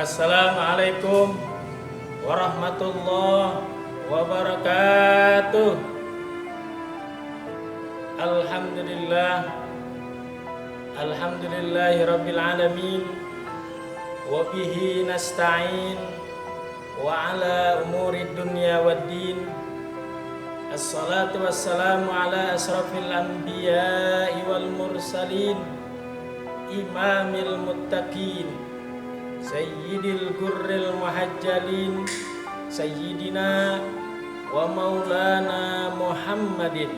Assalamualaikum warahmatullahi wabarakatuh. Alhamdulillahi rabbil alamin. Wa bihi nasta'in wa ala umuri dunya waddin. Assalatu wassalamu ala asrafil anbiya'i wal mursalin, imamil muttaqin, sayyidil gurril muhajjalin, sayyidina wa maulana Muhammadin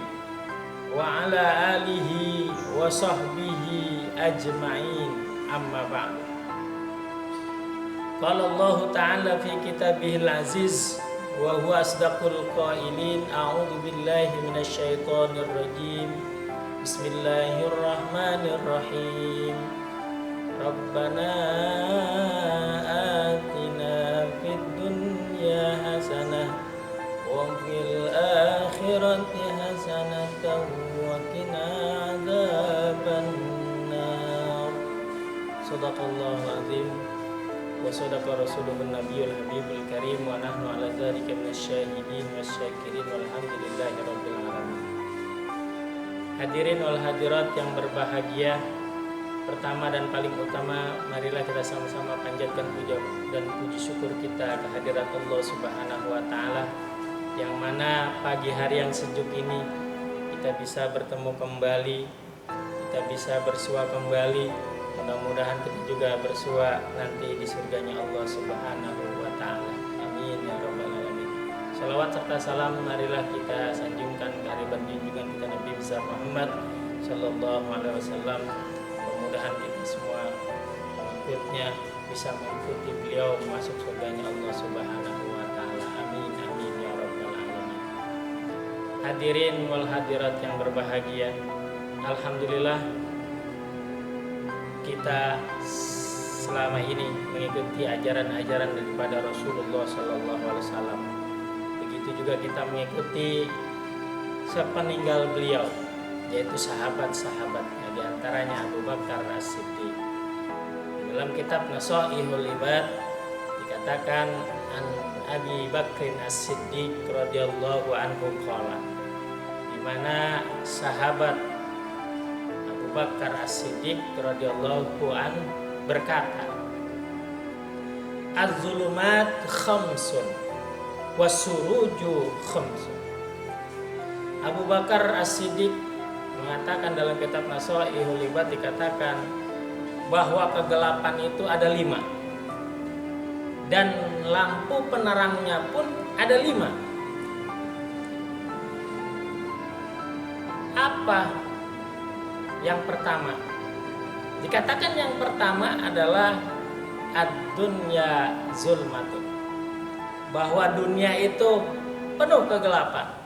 wa ala alihi wa sahbihi ajma'in, amma ba'd. Qala Allah ta'ala fi kitabihil aziz wa huwa asdaqul qailin. A'udzu billahi minasy syaithanir rajim. Bismillahirrahmanirrahim. Rabbana atina fid dunya hasanah wa fil akhirati hasanatan wa qina adzabannar. Shadaqallahu azim wa sadaqa rasulun nabiyul habibul karim wa nahnu ala dzalika minasyahidin wasyakirin walhamdulillahi rabbil alamin. Hadirin wal hadirat yang berbahagia, pertama dan paling utama, marilah kita sama-sama panjatkan puja dan puji syukur kita kehadirat Allah Subhanahu wa taala, yang mana pagi hari yang sejuk ini kita bisa bertemu kembali, kita bisa bersua kembali. Mudah-mudahan kita juga bersua nanti di surganya Allah Subhanahu wa taala. Amin ya rabbal alamin. Salawat serta salam marilah kita sanjungkan ke haribat junjungan kita Nabi besar Muhammad sallallahu alaihi wasallam. Mudah-mudahan kita semua pengikutnya bisa mengikuti beliau masuk surganya Allah Subhanahu wa taala. Amin amin ya rabbal alamin. Hadirin wal hadirat yang berbahagia, alhamdulillah kita selama ini mengikuti ajaran-ajaran daripada Rasulullah sallallahu alaihi wasallam. Begitu juga kita mengikuti sepeninggal beliau, yaitu sahabat-sahabatnya, di antaranya Abu Bakar As-Siddiq. Dalam kitab Nasaihul Ibad dikatakan an Abi Bakrin As-Siddiq radhiyallahu anhu qala, di mana sahabat Abu Bakar As-Siddiq radhiyallahu an berkata, az-zulumat khamsun was-suruju khamsun. Abu Bakar As-Siddiq mengatakan dalam kitab Nasaihul Ibad dikatakan bahwa kegelapan itu ada 5 dan lampu penerangnya pun ada 5. Apa yang pertama? Dikatakan yang pertama adalah ad-dunya zulmatun, bahwa dunia itu penuh kegelapan.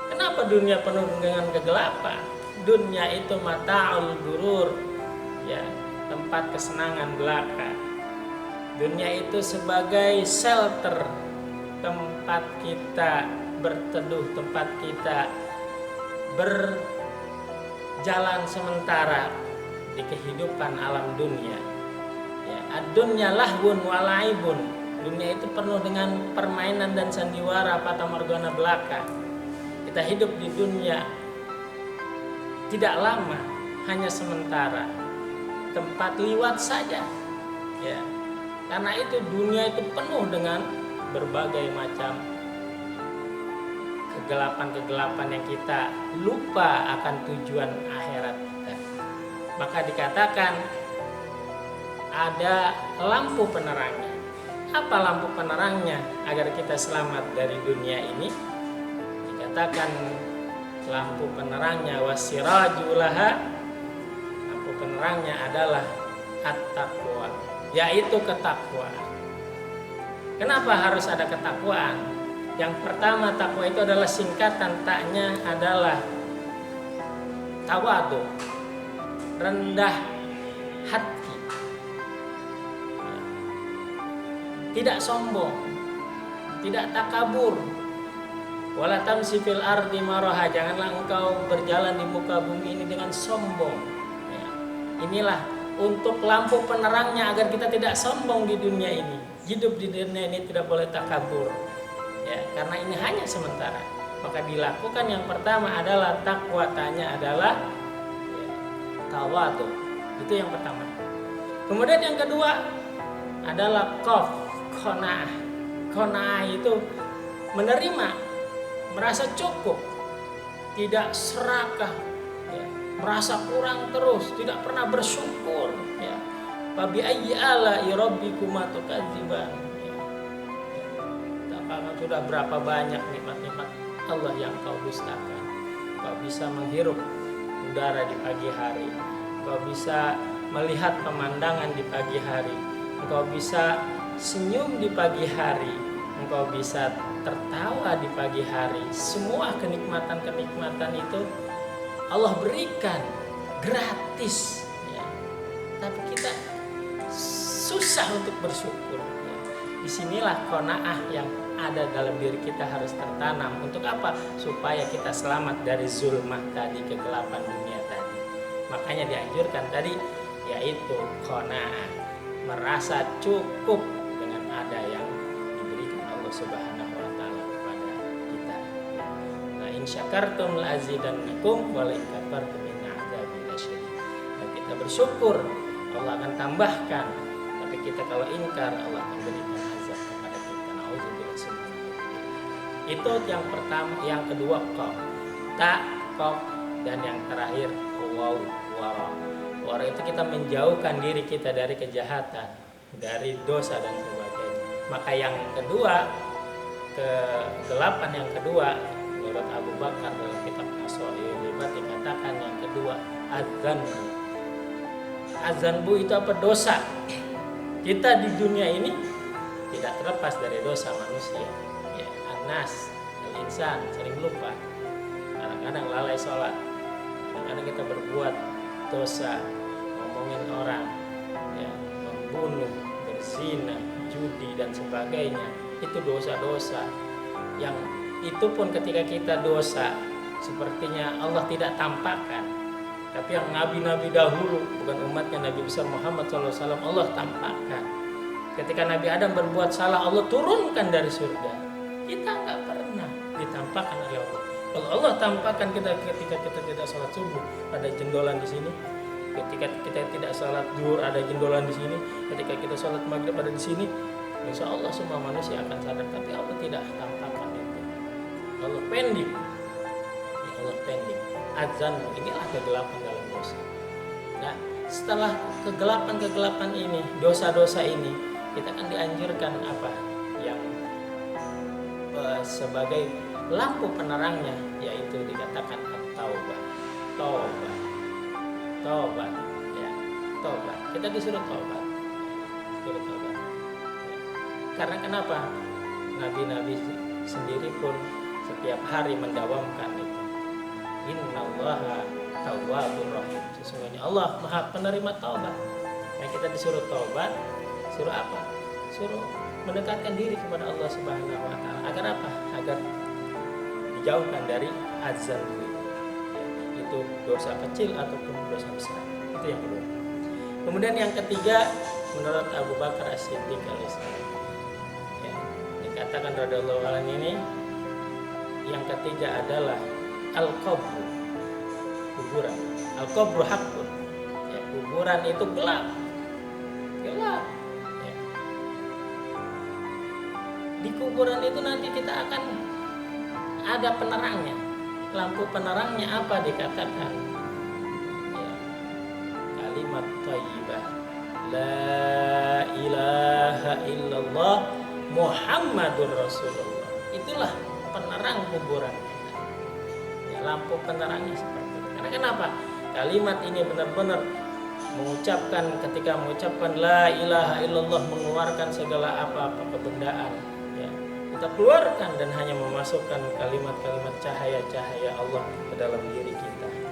Kenapa dunia penuh dengan kegelapan? Dunia itu mata'ul gurur, ya, tempat kesenangan belaka. Dunia itu sebagai shelter, tempat kita berteduh, tempat kita berjalan sementara di kehidupan alam dunia. Ya, ad-dunya lahwun wa laibun. Dunia itu penuh dengan permainan dan sandiwara fata morgana belaka. Kita hidup di dunia tidak lama, hanya sementara, tempat liwat saja. Ya, karena itu dunia itu penuh dengan berbagai macam kegelapan-kegelapan yang kita lupa akan tujuan akhirat kita. Maka dikatakan ada lampu penerangnya. Apa lampu penerangnya agar kita selamat dari dunia ini? Dikatakan lampu penerangnya wasirajulaha, lampu penerangnya adalah at-taqwa, yaitu ketakwaan. Kenapa harus ada ketakwaan? Yang pertama, takwa itu adalah singkatan taknya adalah tawadu, rendah hati, tidak sombong, tidak takabur. Wala tamsi fil ardi maraha, janganlah engkau berjalan di muka bumi ini dengan sombong. Ya. Inilah untuk lampu penerangnya agar kita tidak sombong di dunia ini. Hidup di dunia ini tidak boleh takabur, ya, karena ini hanya sementara. Maka dilakukan yang pertama adalah takwa, tanya adalah ya, tawadhu. Itu yang pertama. Kemudian yang kedua adalah qanaah. Qanaah itu menerima, merasa cukup, tidak serakah, ya, merasa kurang terus, tidak pernah bersyukur, ya. Fabi ayyi ala'i rabbikuma tukadziban. Apakah sudah berapa banyak nikmat-nikmat Allah yang kau dustakan? Kau bisa menghirup udara di pagi hari, kau bisa melihat pemandangan di pagi hari, engkau bisa senyum di pagi hari, engkau bisa tertawa di pagi hari. Semua kenikmatan-kenikmatan itu Allah berikan gratis, ya. Tapi kita susah untuk bersyukur, ya. Disinilah qanaah yang ada dalam diri kita harus tertanam. Untuk apa? Supaya kita selamat dari zulmah tadi, kegelapan dunia tadi. Makanya dianjurkan tadi, yaitu qanaah, merasa cukup dengan ada yang diberikan Allah Subhanahu wa taala kepada kita. La in syakartum la azidannakum wa la in kafartum inna adzabi lasyadid. Dan kita bersyukur, Allah akan tambahkan. Tapi kita kalau ingkar, Allah akan berikan azab kepada kita. Nauzubillah. Itu yang pertama. Yang kedua qaf, ta, qaf, dan yang terakhir waw, wara. Wara itu kita menjauhkan diri kita dari kejahatan, dari dosa dan sebagainya. Maka yang kedua, kegelapan yang kedua, menurut Abu Bakar dalam kitab As-Sahihah dikatakan yang kedua adzanbu. Adzanbu itu apa? Dosa. Kita di dunia ini tidak terlepas dari dosa manusia, ya. Anas, al-insan sering lupa, kadang-kadang lalai sholat, kadang-kadang kita berbuat dosa, ngomongin orang, ya, membunuh, berzina, judi dan sebagainya. Itu dosa-dosa yang itu pun ketika kita dosa, sepertinya Allah tidak tampakkan. Tapi yang nabi-nabi dahulu, bukan umatnya Nabi besar Muhammad SAW, Allah tampakkan. Ketika Nabi Adam berbuat salah, Allah turunkan dari surga. Kita nggak pernah ditampakkan oleh Allah. Kalau Allah tampakkan kita ketika kita tidak sholat subuh, ada jendolan di sini. Ketika kita tidak sholat zuhur, ada jendolan di sini. Ketika kita sholat maghrib, ada di sini. Insya Allah semua manusia akan sadar. Tapi Allah tidak tampakkan itu. Allah pending. Ya, Allah pending. Azan, inilah kegelapan dalam dosa. Nah, setelah kegelapan-kegelapan ini, dosa-dosa ini, kita akan dianjurkan apa? Yang sebagai lampu penerangnya, yaitu dikatakan at-taubah. Taubat, ya, taubat. Kita disuruh taubat. Disuruh taubat. Ya. Karena kenapa? Nabi-nabi sendiri pun setiap hari mendawamkan itu. Innallaha tawwabur rahim. Sesungguhnya Allah Maha penerima taubat. Nah, kita disuruh taubat, suruh apa? Suruh mendekatkan diri kepada Allah Subhanahu wa taala. Agar apa? Agar dijauhkan dari azan. Ya, itu dosa kecil ataupun dosa besar. Itu yang kedua. Kemudian yang ketiga, menurut Abu Bakar As-Siddiq alaihissalam, ya, dikatakan radhiyallahu anhu ini, yang ketiga adalah al-qabru, kuburan. Al-qabru haqqun. Ya, kuburan itu gelap. Gelap. Ya. Di kuburan itu nanti kita akan ada penerangnya. Lampu penerangnya apa dikatakan? Ya. Kalimat thayyibah. La ilaha illallah Muhammadur Rasulullah. Itulah penerang kuburan. Lampu penerangnya seperti itu. Karena kenapa? Kalimat ini benar-benar mengucapkan, ketika mengucapkan la ilaha illallah, mengeluarkan segala apa-apa kebendaan, ya. Kita keluarkan dan hanya memasukkan kalimat-kalimat cahaya-cahaya Allah ke dalam diri kita, ya.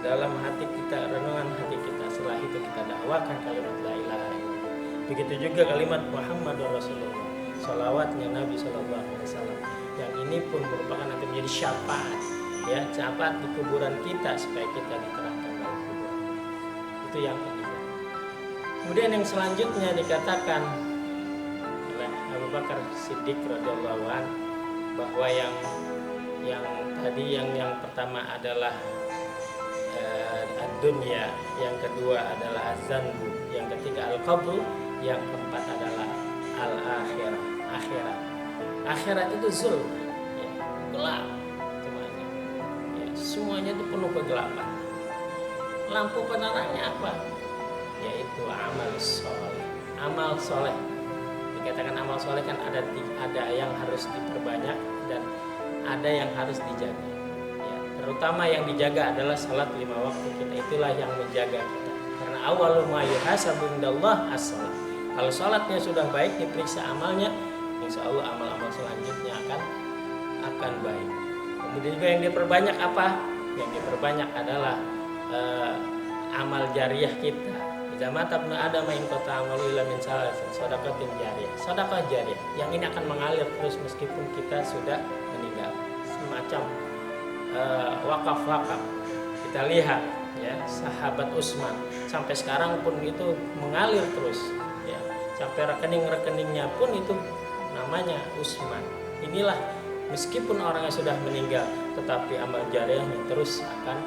Dalam hati kita, renungan hati kita. Setelah itu kita dakwakan kalimat la ilaha illallah. Begitu juga kalimat Muhammadur Rasulullah, salawatnya Nabi SAW. Yang ini pun merupakan akan menjadi syafaat, ya, syafaat di kuburan kita supaya kita diterangkan dari kuburan. Itu yang ketiga. Kemudian yang selanjutnya dikatakan oleh Abu Bakar Siddiq radhiyallahu anhu bahwa yang tadi yang pertama adalah ad-dunya, yang kedua adalah az-zanbu, yang ketiga al-qabr, yang keempat adalah al-akhirah. Akhirat itu zulm, ya, gelap semuanya. Ya, semuanya itu penuh kegelapan. Lampu penerangnya apa? Yaitu amal soleh. Amal soleh. Dikatakan amal soleh kan ada yang harus diperbanyak dan ada yang harus dijaga. Ya, terutama yang dijaga adalah salat 5 waktu kita. Itulah yang menjaga kita. Karena awwalu ma yuhasabu indallah as-shalah. Kalau salatnya sudah baik, diperiksa amalnya, insya Allah amal-amal selanjutnya akan baik. Kemudian juga yang diperbanyak apa? Yang diperbanyak adalah amal jariah kita. Zaman tabnu Adam in qata amalu illa min salasin shadaqatin jariyah. Sedekah jariah yang ini akan mengalir terus meskipun kita sudah meninggal. Semacam wakaf. Kita lihat ya, sahabat Utsman sampai sekarang pun itu mengalir terus ya. Sampai rekeningnya pun itu namanya Utsman. Inilah meskipun orangnya sudah meninggal tetapi amal jariahnya terus akan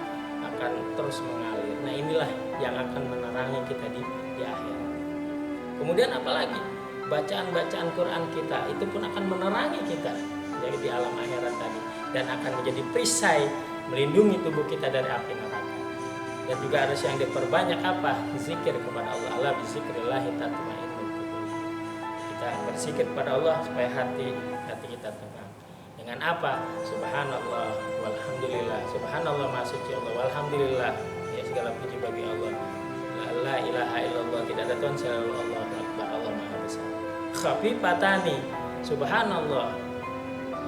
terus mengalir. Nah, inilah yang akan menerangi kita di akhirat. Kemudian apalagi bacaan Quran kita itu pun akan menerangi kita dari di alam akhirat tadi dan akan menjadi perisai melindungi tubuh kita dari api neraka. Dan juga harus yang diperbanyak apa? Zikir kepada Allah. Allah bizikrillah tatma'innul qulub. Kita berzikir kepada Allah supaya hati kita tenang. Dengan apa? Subhanallah walhamdulillah. Subhanallah maha suci Allah walhamdulillah. Ya, segala puji bagi Allah. La ilaha illallah, tidak ada Tuhan selain Allah. Allah maha besar. Khafifatani. Subhanallah.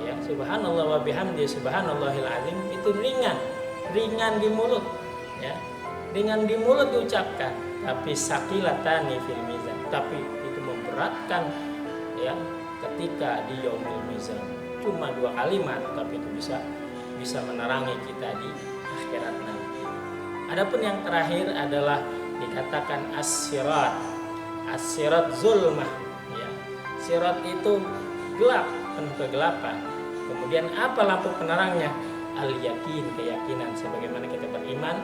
Ya, subhanallah wa bihamdi subhanallahil azim. Itu ringan di mulut, ya. Ringan di mulut diucapkan, tapi saqilatani fil mizan. Tapi itu memberatkan ya ketika di yaumil mizan. Cuma 2 kalimat tapi itu bisa menerangi kita di akhirat nanti. Adapun yang terakhir adalah dikatakan as-sirat zulmah ya. Sirat itu gelap, penuh kegelapan. Kemudian apa lampu penerangnya? Al-yakin, keyakinan sebagaimana kita beriman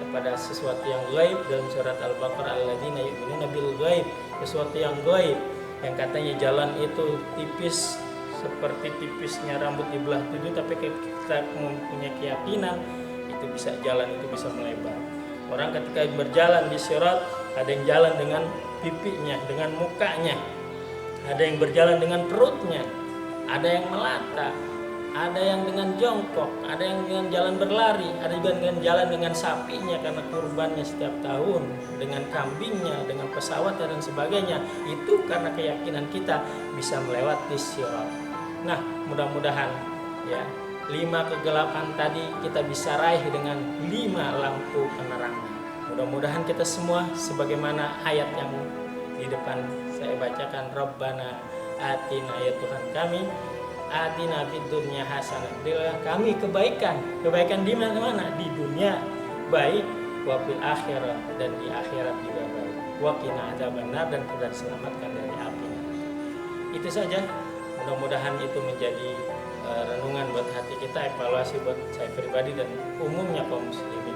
kepada sesuatu yang gaib dalam surat Al-Baqarah alladzina yu'minuna bil gaib, sesuatu yang gaib yang katanya jalan itu tipis seperti tipisnya rambut di belah 7, tapi kita mempunyai keyakinan itu bisa jalan, itu bisa melebar. Orang ketika berjalan di sirat, ada yang jalan dengan pipinya, dengan mukanya, ada yang berjalan dengan perutnya, ada yang melata, ada yang dengan jongkok, ada yang dengan jalan berlari, ada juga dengan jalan dengan sapinya karena kurbannya setiap tahun, dengan kambingnya, dengan pesawat dan sebagainya. Itu karena keyakinan kita bisa melewati sirat. Nah, mudah-mudahan ya 5 kegelapan tadi kita bisa raih dengan 5 lampu penerangnya. Mudah-mudahan kita semua sebagaimana ayat yang di depan saya bacakan, Rabbana atina ya Tuhan kami, atina fid dunya hasanah. Berilah kami kebaikan di mana-mana, di dunia baik, wa fil akhirah, dan di akhirat juga baik. Wa qina adzabannar, dan kita diselamatkan dari api. Itu saja. Mudah-mudahan itu menjadi renungan buat hati kita, evaluasi buat saya pribadi dan umumnya kaum muslimin.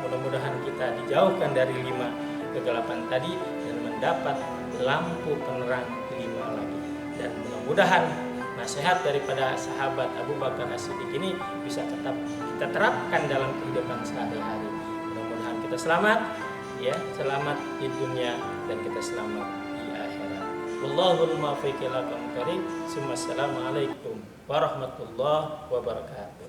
Mudah-mudahan kita dijauhkan dari 5 kegelapan tadi dan mendapat lampu penerang 5 lagi. Dan mudah-mudahan nasihat daripada sahabat Abu Bakar As-Siddiq ini bisa tetap kita terapkan dalam kehidupan sehari-hari. Mudah-mudahan kita selamat, ya, selamat di dunia dan kita selamat di akhirat. Wallahul muwaffiq ila aqwamit thoriq. Assalamualaikum warahmatullahi wabarakatuh.